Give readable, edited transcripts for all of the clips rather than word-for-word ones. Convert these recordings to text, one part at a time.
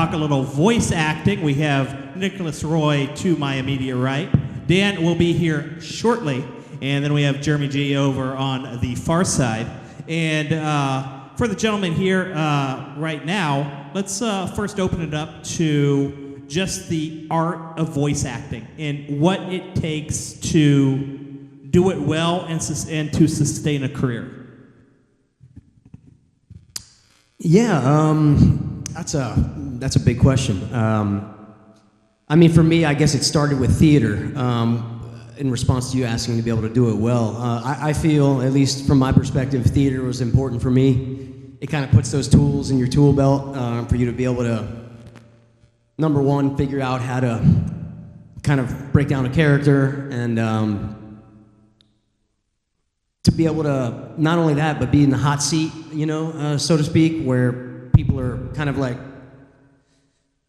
talk a little voice acting. We have Nicolas Roye to my immediate right. Dan will be here shortly, and then we have Jeremy G over on the far side. And for the gentleman here right now, let's first open it up to just the art of voice acting and what it takes to do it well and to sustain a career. Yeah, that's a big question. I mean, for me, I guess it started with theater. In response to you asking to be able to do it well, I feel, at least from my perspective, theater was important for me. It kind of puts those tools in your tool belt for you to be able to, number one, figure out how to kind of break down a character, and to be able to, not only that, but be in the hot seat, so to speak, where people are kind of like,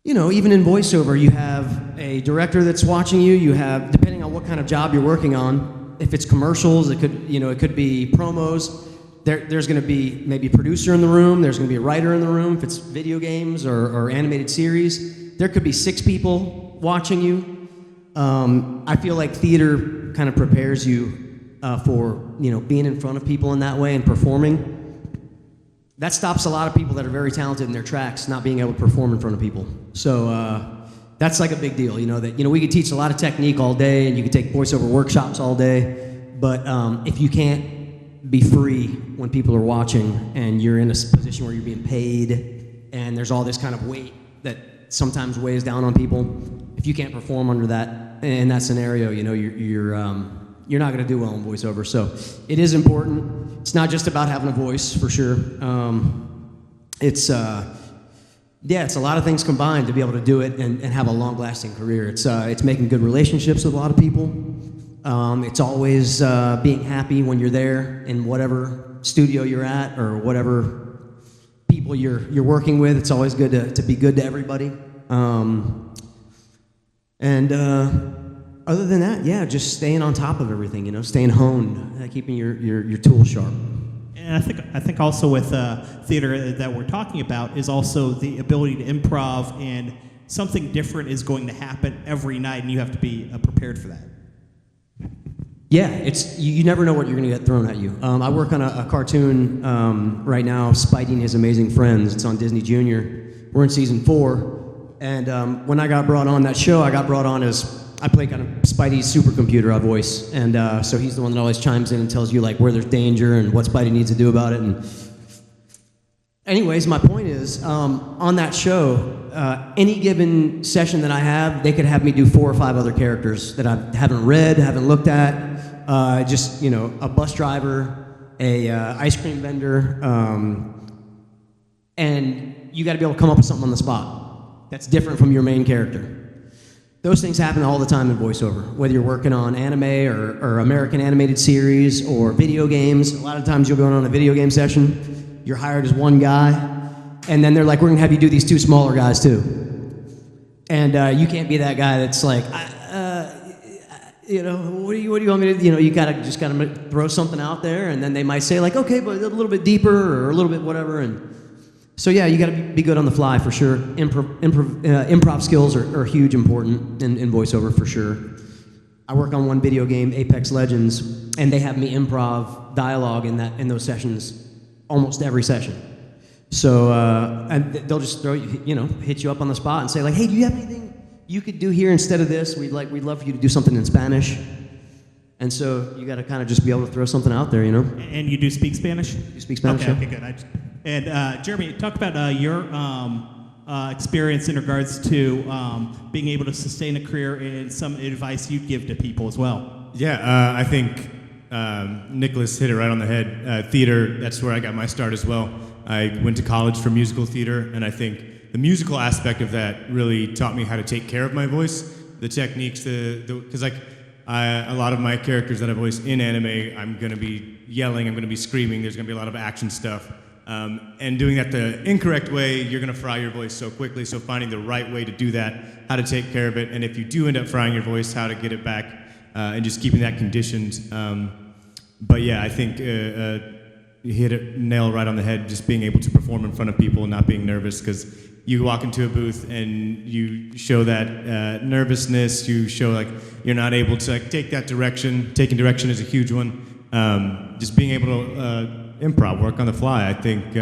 even in voiceover, you have a director that's watching you. You have, depending on what kind of job you're working on, if it's commercials, it could be promos. There's going to be maybe a producer in the room. There's going to be a writer in the room. If it's video games or animated series, there could be 6 people watching you. I feel like theater kind of prepares you for being in front of people in that way and performing. That stops a lot of people that are very talented in their tracks not being able to perform in front of people. So that's like a big deal. We could teach a lot of technique all day, and you could take voiceover workshops all day. But if you can't be free when people are watching, and you're in a position where you're being paid, and there's all this kind of weight that sometimes weighs down on people, if you can't perform under that in that scenario, you're not going to do well in voiceover. So it is important. It's not just about having a voice, for sure. It's a lot of things combined to be able to do it and have a long-lasting career. It's making good relationships with a lot of people. It's always being happy when you're there in whatever studio you're at or whatever people you're working with. It's always good to be good to everybody. Other than that, yeah, just staying on top of everything, staying honed, keeping your tools sharp. And I think also with theater that we're talking about is also the ability to improv, and something different is going to happen every night, and you have to be prepared for that. Yeah, you never know what you're going to get thrown at you. I work on a cartoon right now, Spidey and His Amazing Friends. It's on Disney Junior. We're in season 4, and when I got brought on that show, I got brought on as I play kind of Spidey's supercomputer voice, and so he's the one that always chimes in and tells you like where there's danger and what Spidey needs to do about it. And anyways, my point is, on that show, any given session that I have, they could have me do 4 or 5 other characters that I haven't read, haven't looked at. Just a bus driver, a ice cream vendor, and you got to be able to come up with something on the spot that's different from your main character. Those things happen all the time in voiceover, whether you're working on anime or American animated series or video games. A lot of times you'll go on a video game session, you're hired as one guy, and then they're like, we're going to have you do these 2 smaller guys too. And you can't be that guy that's like, what do you want me to do? You just gotta throw something out there, and then they might say like, okay, but a little bit deeper or a little bit whatever. And so yeah, you got to be good on the fly for sure. Improv skills are huge, important in voiceover for sure. I work on one video game, Apex Legends, and they have me improv dialogue in those sessions almost every session. So and they'll just throw hit you up on the spot and say like, hey, do you have anything you could do here instead of this? We'd love for you to do something in Spanish. And so you got to kind of just be able to throw something out there, And you do speak Spanish? You speak Spanish? Okay, good. And Jeremy, talk about your experience in regards to being able to sustain a career and some advice you'd give to people as well. Yeah, I think Nicolas hit it right on the head. Theater, that's where I got my start as well. I went to college for musical theater, and I think the musical aspect of that really taught me how to take care of my voice, the techniques, because a lot of my characters that I voice in anime, I'm going to be yelling, I'm going to be screaming, there's going to be a lot of action stuff. And doing that the incorrect way, you're going to fry your voice so quickly, so finding the right way to do that, how to take care of it, and if you do end up frying your voice, how to get it back, and just keeping that conditioned. But yeah, I think you hit a nail right on the head, just being able to perform in front of people and not being nervous, because you walk into a booth and you show that nervousness. You show like you're not able to like take that direction. Taking direction is a huge one. Just being able to improv, work on the fly. I think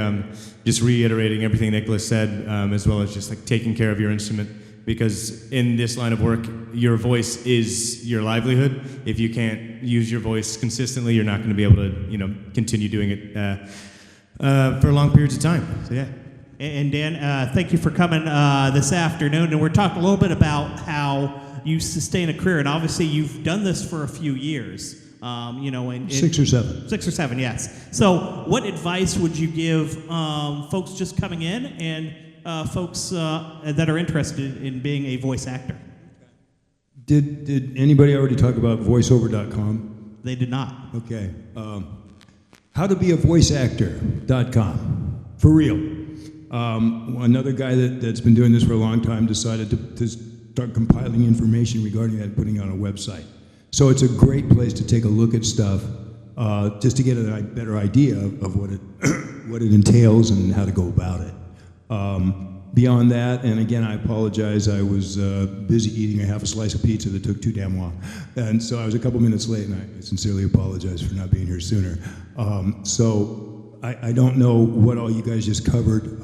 just reiterating everything Nicolas said, as well as just like taking care of your instrument, because in this line of work, your voice is your livelihood. If you can't use your voice consistently, you're not going to be able to, continue doing it for long periods of time. So yeah. And Dan, thank you for coming this afternoon. And we're talking a little bit about how you sustain a career, and obviously you've done this for a few years. In 6 or 7. 6 or 7, yes. So, what advice would you give folks just coming in and folks that are interested in being a voice actor? Did anybody already talk about voiceover.com? They did not. Okay. Howtobeavoiceactor.com. For real. Another guy that's been doing this for a long time decided to start compiling information regarding that and putting it on a website. So it's a great place to take a look at stuff, just to get a better idea of what it what it entails and how to go about it. Beyond that, and again, I apologize, I was busy eating a half a slice of pizza that took too damn long. And so I was a couple minutes late, and I sincerely apologize for not being here sooner. So I don't know what all you guys just covered,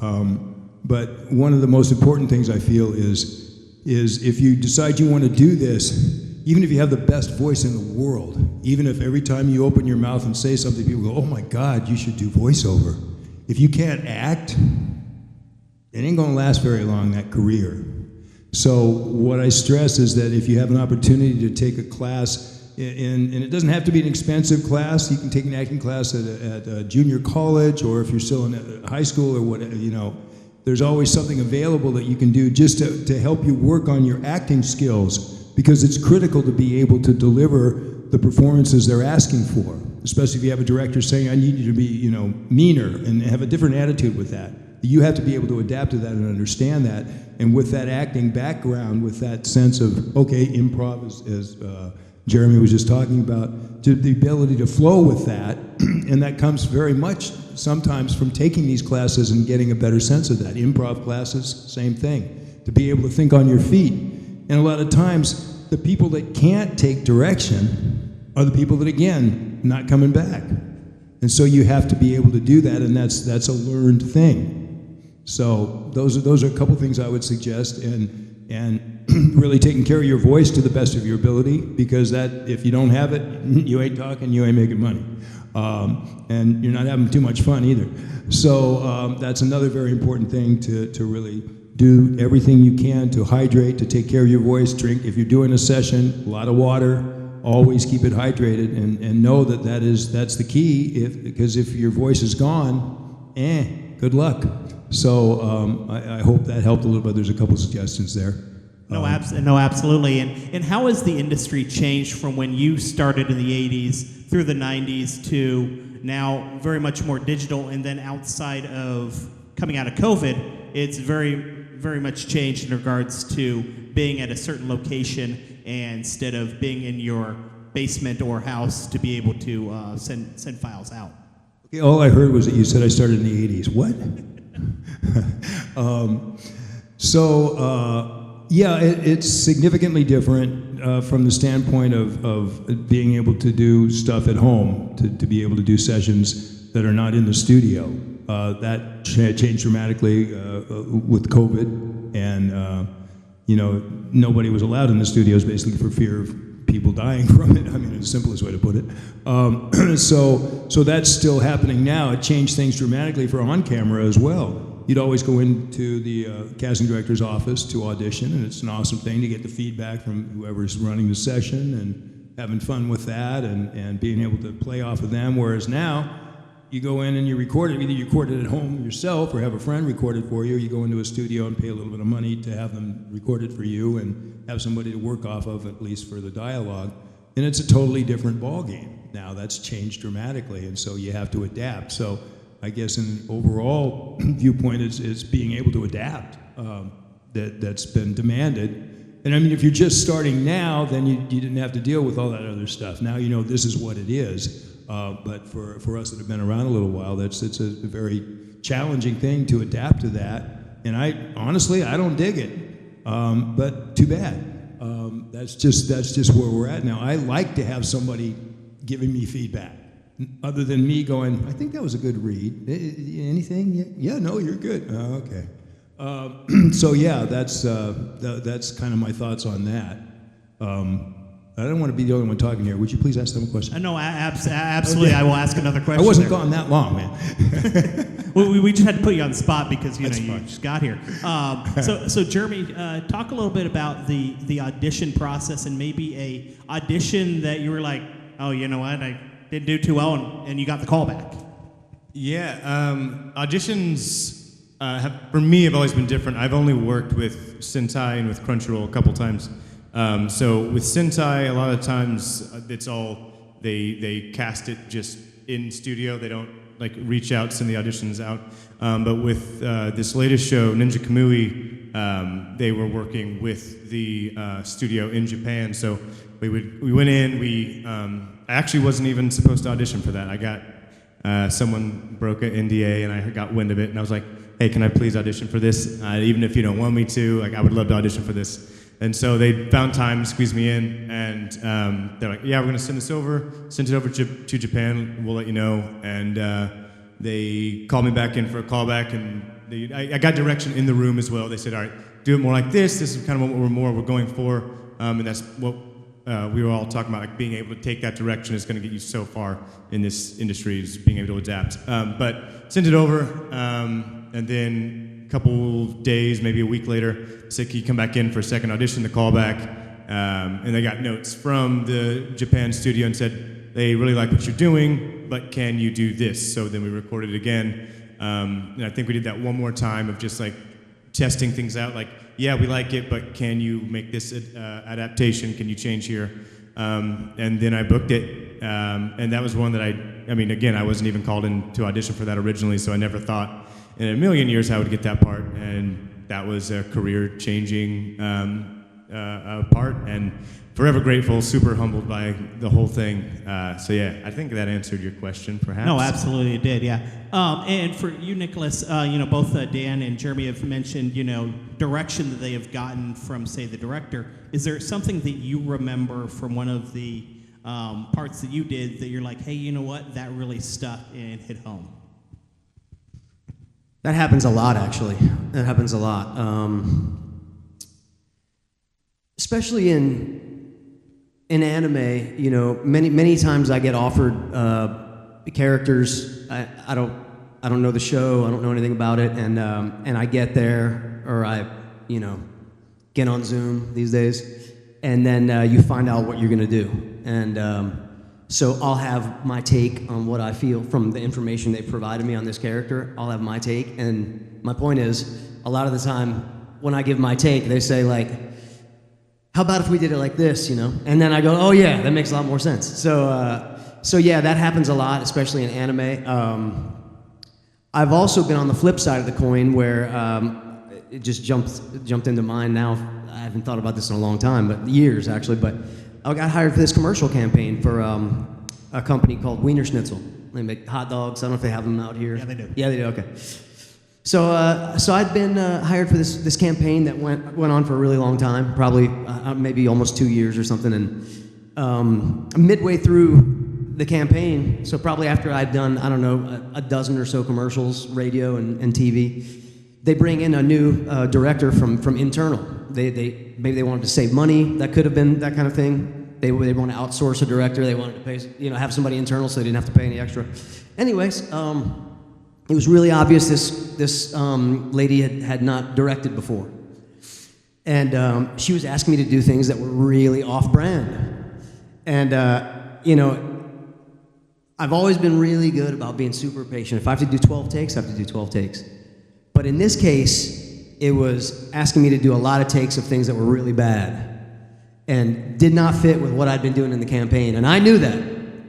but one of the most important things I feel is if you decide you want to do this, even if you have the best voice in the world, even if every time you open your mouth and say something, people go, oh my God, you should do voiceover. If you can't act, it ain't gonna last very long, that career. So what I stress is that if you have an opportunity to take a class, and it doesn't have to be an expensive class, you can take an acting class at a junior college, or if you're still in high school or whatever, there's always something available that you can do just to help you work on your acting skills, because it's critical to be able to deliver the performances they're asking for, especially if you have a director saying, I need you to be, meaner, and have a different attitude with that. You have to be able to adapt to that and understand that, and with that acting background, with that sense of, okay, improv, as Jeremy was just talking about, to the ability to flow with that, and that comes very much sometimes from taking these classes and getting a better sense of that. Improv classes, same thing, to be able to think on your feet. And a lot of times, the people that can't take direction are the people that, again, not coming back. And so you have to be able to do that, and that's a learned thing. So those are a couple things I would suggest, and really taking care of your voice to the best of your ability, because that, if you don't have it, you ain't talking, you ain't making money. And you're not having too much fun either. So that's another very important thing to really do everything you can to hydrate, to take care of your voice. Drink, if you're doing a session, a lot of water. Always keep it hydrated, and know that's the key. Because if your voice is gone, good luck. So I hope that helped a little bit. There's a couple suggestions there. No, absolutely. And how has the industry changed from when you started in the 80s through the 90s to now very much more digital, and then outside of coming out of COVID, it's very, very much changed in regards to being at a certain location instead of being in your basement or house to be able to send files out? Okay, all I heard was that you said I started in the 80s. What? It's significantly different from the standpoint of being able to do stuff at home, to be able to do sessions that are not in the studio. That changed dramatically with COVID, and nobody was allowed in the studios basically for fear of people dying from it. I mean, it's the simplest way to put it. So that's still happening now. It changed things dramatically for on camera as well. You'd always go into the casting director's office to audition, and it's an awesome thing to get the feedback from whoever's running the session and having fun with that and being able to play off of them. Whereas now, you go in and you record it. Either you record it at home yourself or have a friend record it for you, or you go into a studio and pay a little bit of money to have them record it for you and have somebody to work off of, at least for the dialogue. And it's a totally different ballgame. Now that's changed dramatically, and so you have to adapt. So I guess in an overall viewpoint, it's being able to adapt that's been demanded. And I mean, if you're just starting now, then you didn't have to deal with all that other stuff. Now you know this is what it is. But for us that have been around a little while, it's a very challenging thing to adapt to that. And honestly, I don't dig it, but too bad. That's just where we're at now. I like to have somebody giving me feedback, other than me going, I think that was a good read. Anything? Yeah, no, you're good. Oh, okay. So yeah, that's kind of my thoughts on that. I don't want to be the only one talking here. Would you please ask them a question? No, absolutely. Okay. I will ask another question. I wasn't gone that long, man. we just had to put you on the spot because you fine. just got here. So Jeremy, talk a little bit about the audition process and maybe a audition that you were like, oh, you know what, I didn't do too well, and you got the call back. Yeah, auditions for me have always been different. I've only worked with Sentai and with Crunchyroll a couple times. So with Sentai, a lot of times it's all they cast it just in studio. They don't like reach out, send the auditions out. But with this latest show, Ninja Kamui, they were working with the studio in Japan. So we went in. I actually wasn't even supposed to audition for that. I got someone broke an NDA, and I got wind of it, and I was like, "Hey, can I please audition for this? Even if you don't want me to, like, I would love to audition for this." And so they found time to squeeze me in, and they're like, "Yeah, we're going to send it over to Japan. We'll let you know." And they called me back in for a callback, and I got direction in the room as well. They said, "All right, do it more like this. This is kind of what we're going for," and that's what we were all talking about. Like being able to take that direction is going to get you so far in this industry, is being able to adapt. But sent it over, and then couple days, maybe a week later, said, "Can you come back in for a second audition?" The callback, and they got notes from the Japan studio and said they really like what you're doing, but can you do this? So then we recorded it again, and I think we did that one more time of just like testing things out. Like, yeah, we like it, but can you make this adaptation? Can you change here? And then I booked it, and that was one that I mean, again, I wasn't even called in to audition for that originally, so I never thought in a million years I would get that part, and that was a career-changing part, and forever grateful, super humbled by the whole thing. So yeah, I think that answered your question, perhaps. No, absolutely it did, yeah. And for you, Nicholas, both Dan and Jeremy have mentioned, direction that they have gotten from, say, the director. Is there something that you remember from one of the parts that you did that you're like, hey, you know what, that really stuck and hit home? That happens a lot, actually. That happens a lot. Especially in anime, many times I get offered characters. I don't know the show. I don't know anything about it, and I get there, or I get on Zoom these days, and then you find out what you're gonna do, and so I'll have my take on what I feel from the information they provided me on this character. I'll have my take, and my point is, a lot of the time when I give my take, they say like, how about if we did it like this, And then I go, oh yeah, that makes a lot more sense. So yeah, that happens a lot, especially in anime. I've also been on the flip side of the coin where it just jumped into mind now. I haven't thought about this in a long time, but years actually, but I got hired for this commercial campaign for a company called Wiener Schnitzel. They make hot dogs. I don't know if they have them out here. Yeah, they do. Yeah, they do. Okay. So I'd been hired for this campaign that went on for a really long time, probably maybe almost 2 years or something. And midway through the campaign, so probably after I'd done, I don't know, a dozen or so commercials, radio and TV, they bring in a new director from internal. Maybe they wanted to save money. That could have been that kind of thing. They want to outsource a director. They wanted to pay, have somebody internal so they didn't have to pay any extra. Anyways, it was really obvious this lady had not directed before, and she was asking me to do things that were really off-brand. And I've always been really good about being super patient. If I have to do 12 takes, I have to do 12 takes. But in this case, it was asking me to do a lot of takes of things that were really bad and did not fit with what I'd been doing in the campaign. And I knew that.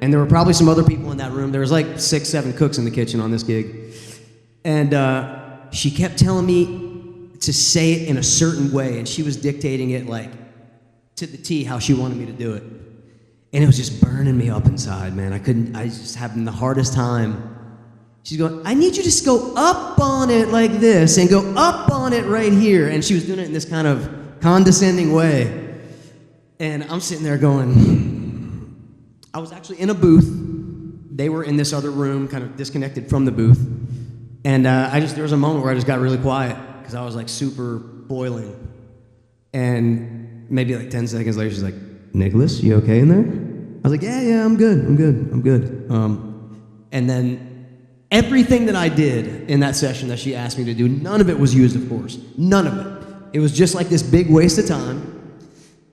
And there were probably some other people in that room. There was like 6, 7 cooks in the kitchen on this gig. And she kept telling me to say it in a certain way. And she was dictating it like to the T how she wanted me to do it. And it was just burning me up inside, man. I was just having the hardest time She's going, I need you to just go up on it like this and go up on it right here. And she was doing it in this kind of condescending way. And I'm sitting there going, I was actually in a booth. They were in this other room, kind of disconnected from the booth. And there was a moment where I just got really quiet because I was like super boiling. And maybe like 10 seconds later, she's like, Nicholas, you okay in there? I was like, yeah, I'm good. And then everything that I did in that session that she asked me to do, none of it was used, of course. None of it. It was just like this big waste of time.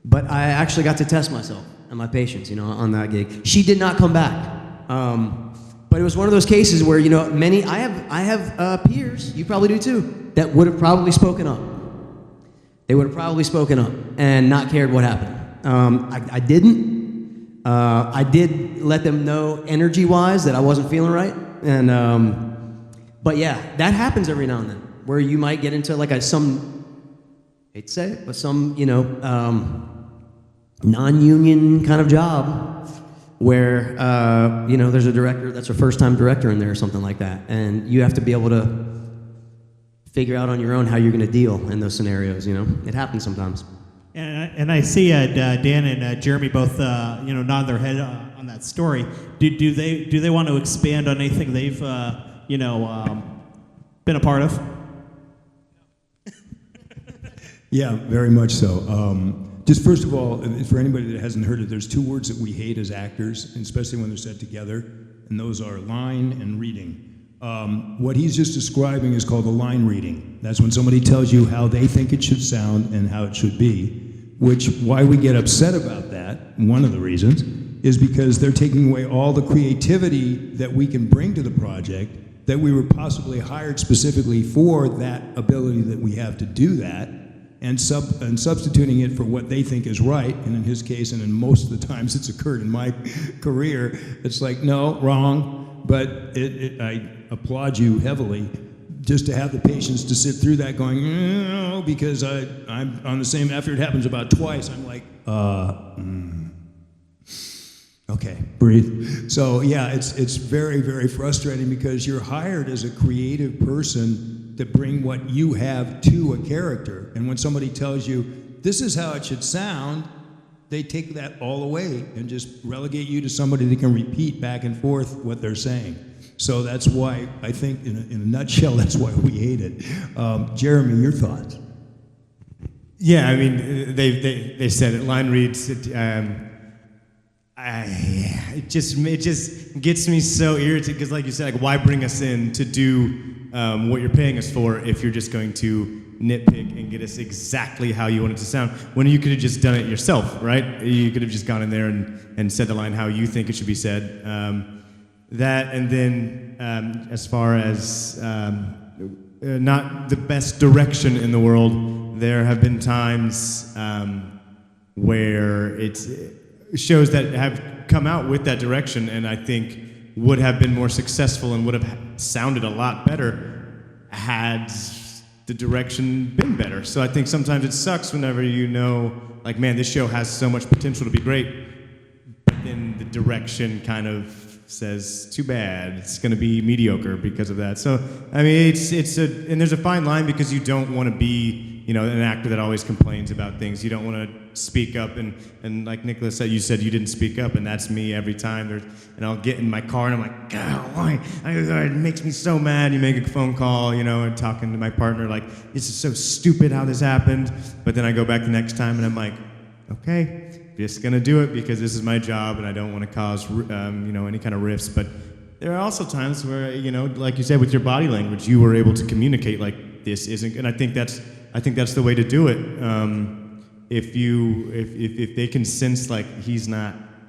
But I actually got to test myself and my patience, on that gig. She did not come back. But it was one of those cases where, I have peers, you probably do too, that would have probably spoken up. They would have probably spoken up and not cared what happened. I didn't. I did let them know energy-wise that I wasn't feeling right. And, but yeah, that happens every now and then, where you might get into like some, hate to say it, but some, non-union kind of job where, there's a director that's a first-time director in there or something like that. And you have to be able to figure out on your own how you're going to deal in those scenarios, It happens sometimes. And I see Dan and Jeremy both, nod their head on that story. Do they want to expand on anything they've, been a part of? Yeah, very much so. Just first of all, for anybody that hasn't heard it, there's two words that we hate as actors, and especially when they're said together, and those are line and reading. What he's just describing is called the line reading. That's when somebody tells you how they think it should sound and how it should be, why we get upset about that, one of the reasons, is because they're taking away all the creativity that we can bring to the project, that we were possibly hired specifically for that ability that we have to do that, and substituting it for what they think is right, and in his case, and in most of the times it's occurred in my career, it's like, no, wrong, but I applaud you heavily just to have the patience to sit through that going, no, because I'm on the same, after it happens about twice, I'm like, okay, breathe. So yeah, it's very, very frustrating because you're hired as a creative person to bring what you have to a character. And when somebody tells you, this is how it should sound, they take that all away and just relegate you to somebody that can repeat back and forth what they're saying. So that's why, I think, in a nutshell, that's why we hate it. Jeremy, your thoughts? Yeah, I mean, they said it. Line reads. It just gets me so irritated because, like you said, like, why bring us in to do what you're paying us for if you're just going to nitpick and get us exactly how you want it to sound, when you could have just done it yourself, right? You could have just gone in there and said the line how you think it should be said. That, and then as far as not the best direction in the world, there have been times where it's shows that have come out with that direction and I think would have been more successful and would have sounded a lot better had the direction been better. So I think sometimes it sucks whenever you know, like, man, this show has so much potential to be great, but then the direction kind of says, too bad, it's going to be mediocre because of that. So, I mean, and there's a fine line because you don't want to be, an actor that always complains about things. You don't want to speak up, and like Nicholas said, you didn't speak up, and that's me every time. And I'll get in my car, and I'm like, God, why? It makes me so mad. You make a phone call, and talking to my partner, like, this is so stupid how this happened. But then I go back the next time, and I'm like, okay, just gonna do it because this is my job, and I don't want to cause, any kind of rifts. But there are also times where, like you said, with your body language, you were able to communicate like this isn't, and I think that's the way to do it. If they can sense like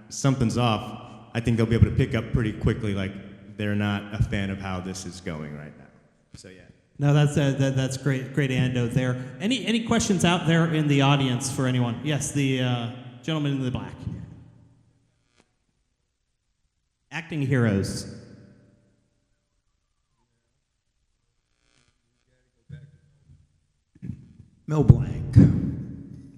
something's off, I think they'll be able to pick up pretty quickly like they're not a fan of how this is going right now. So yeah. No, that's great anecdote there. Any questions out there in the audience for anyone? Yes, the gentleman in the black. Acting heroes. Mel Blanc.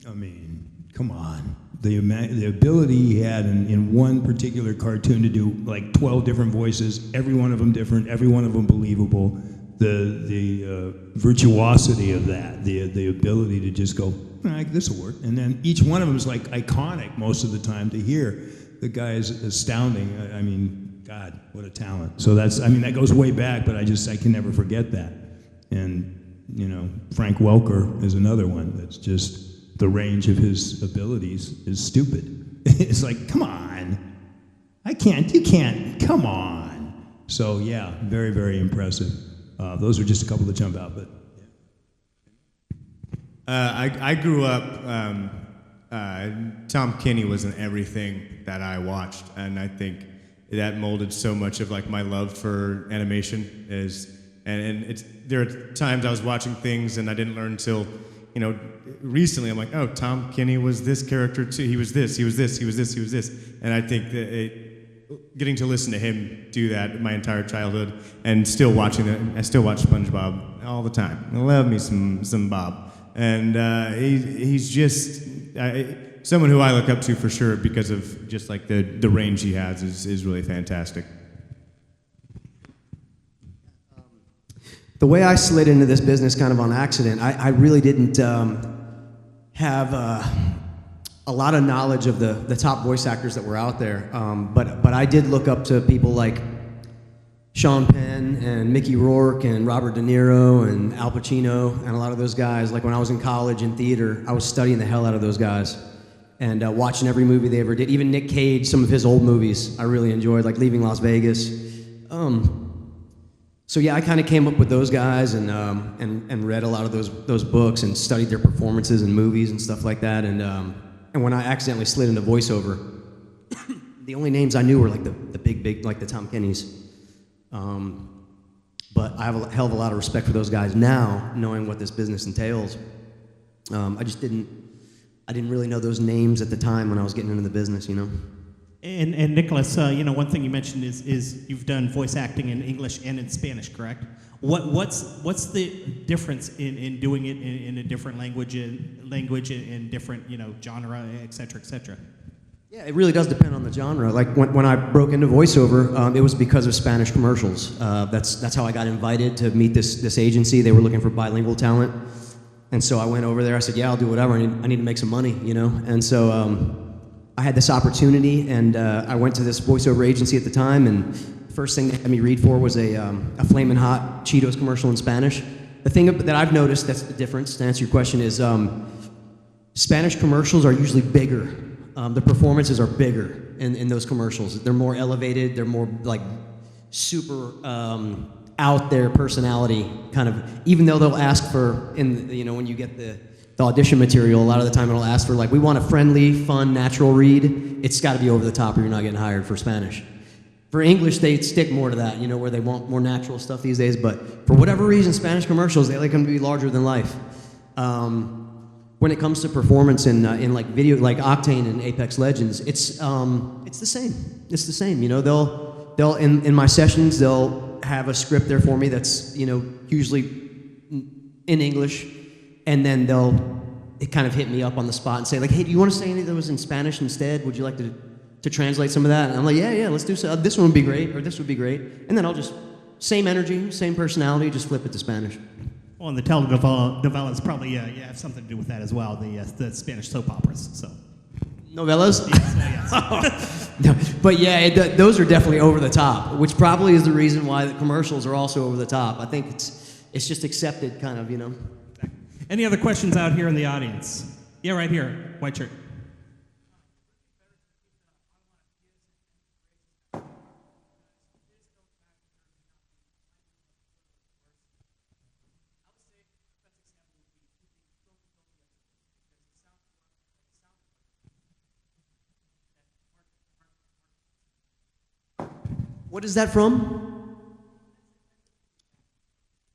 I mean, come on. the ability he had in one particular cartoon to do like 12 different voices, every one of them different, every one of them believable, the virtuosity of that, the ability to just go, this will work. And then each one of them is like iconic most of the time to hear. The guy is astounding. I mean, God, what a talent. So that goes way back, but I can never forget that. And, Frank Welker is another one that's just, the range of his abilities is stupid. It's like, come on. You can't, come on. So yeah, very, very impressive. Those are just a couple that jump out, but. I grew up, Tom Kenny was in everything that I watched, and I think that molded so much of like my love for animation there are times I was watching things and I didn't learn until, recently I'm like, oh, Tom Kenny was this character too. He was this. And I think that getting to listen to him do that my entire childhood and still watching it, I still watch SpongeBob all the time. I love me some Bob. And he's just someone who I look up to for sure because of just like the range he has is really fantastic. The way I slid into this business kind of on accident, I really didn't have a lot of knowledge of the top voice actors that were out there, but I did look up to people like Sean Penn and Mickey Rourke and Robert De Niro and Al Pacino and a lot of those guys. Like when I was in college in theater, I was studying the hell out of those guys and watching every movie they ever did. Even Nick Cage, some of his old movies I really enjoyed, like Leaving Las Vegas. So yeah, I kind of came up with those guys and read a lot of those books and studied their performances in movies and stuff like that. And when I accidentally slid into voiceover, the only names I knew were like the big, like the Tom Kennys. But I have a hell of a lot of respect for those guys now, knowing what this business entails. I didn't really know those names at the time when I was getting into the business, And Nicholas, one thing you mentioned is you've done voice acting in English and in Spanish, correct? What's the difference in doing it in a different language and different genre, et cetera, et cetera? Yeah, it really does depend on the genre. Like when I broke into voiceover, it was because of Spanish commercials. That's how I got invited to meet this agency. They were looking for bilingual talent, and so I went over there. I said, "Yeah, I'll do whatever. I need to make some money, And so I had this opportunity, and I went to this voiceover agency at the time. And the first thing they had me read for was a Flamin' Hot Cheetos commercial in Spanish. The thing that I've noticed that's the difference, to answer your question, is Spanish commercials are usually bigger. The performances are bigger in those commercials. They're more elevated. They're more like super out there personality kind of. Even though they'll ask for when you get the audition material, a lot of the time it'll ask for like, we want a friendly, fun, natural read. It's got to be over the top, or you're not getting hired for Spanish. For English, they stick more to that, where they want more natural stuff these days. But for whatever reason, Spanish commercials, they like them to be larger than life. When it comes to performance in like video, like Octane and Apex Legends, it's the same. It's the same. They'll in my sessions they'll have a script there for me that's usually in English, and then they'll kind of hit me up on the spot and say like, hey, do you want to say anything that was in Spanish instead? Would you like to translate some of that? And I'm like, yeah, let's do so. This one would be great, or this would be great, and then I'll just same energy, same personality, just flip it to Spanish. Well, and the telenovelas probably have something to do with that as well. The Spanish soap operas. So novellas. Yes. No, but yeah, those are definitely over the top, which probably is the reason why the commercials are also over the top. I think it's just accepted, kind of, Any other questions out here in the audience? Yeah, right here, white shirt. What is that from?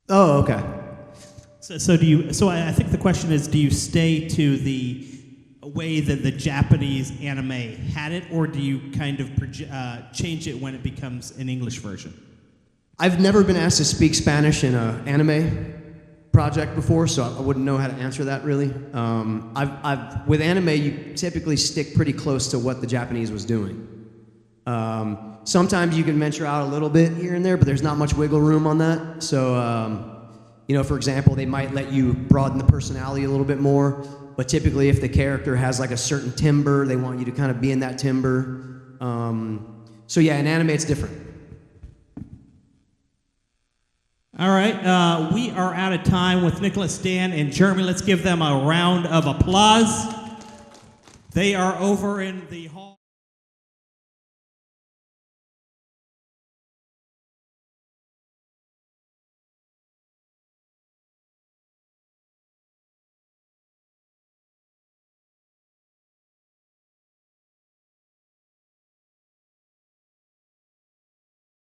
Oh, okay. So I think the question is, do you stay to the way that the Japanese anime had it, or do you kind of change it when it becomes an English version? I've never been asked to speak Spanish in an anime. project before, so I wouldn't know how to answer that really. With anime, you typically stick pretty close to what the Japanese was doing. Sometimes you can venture out a little bit here and there, but there's not much wiggle room on that. So, for example, they might let you broaden the personality a little bit more, but typically if the character has like a certain timbre, they want you to kind of be in that timbre. So yeah, in anime it's different. All right, we are out of time with Nicholas, Dan, and Jeremy. Let's give them a round of applause. They are over in the hall.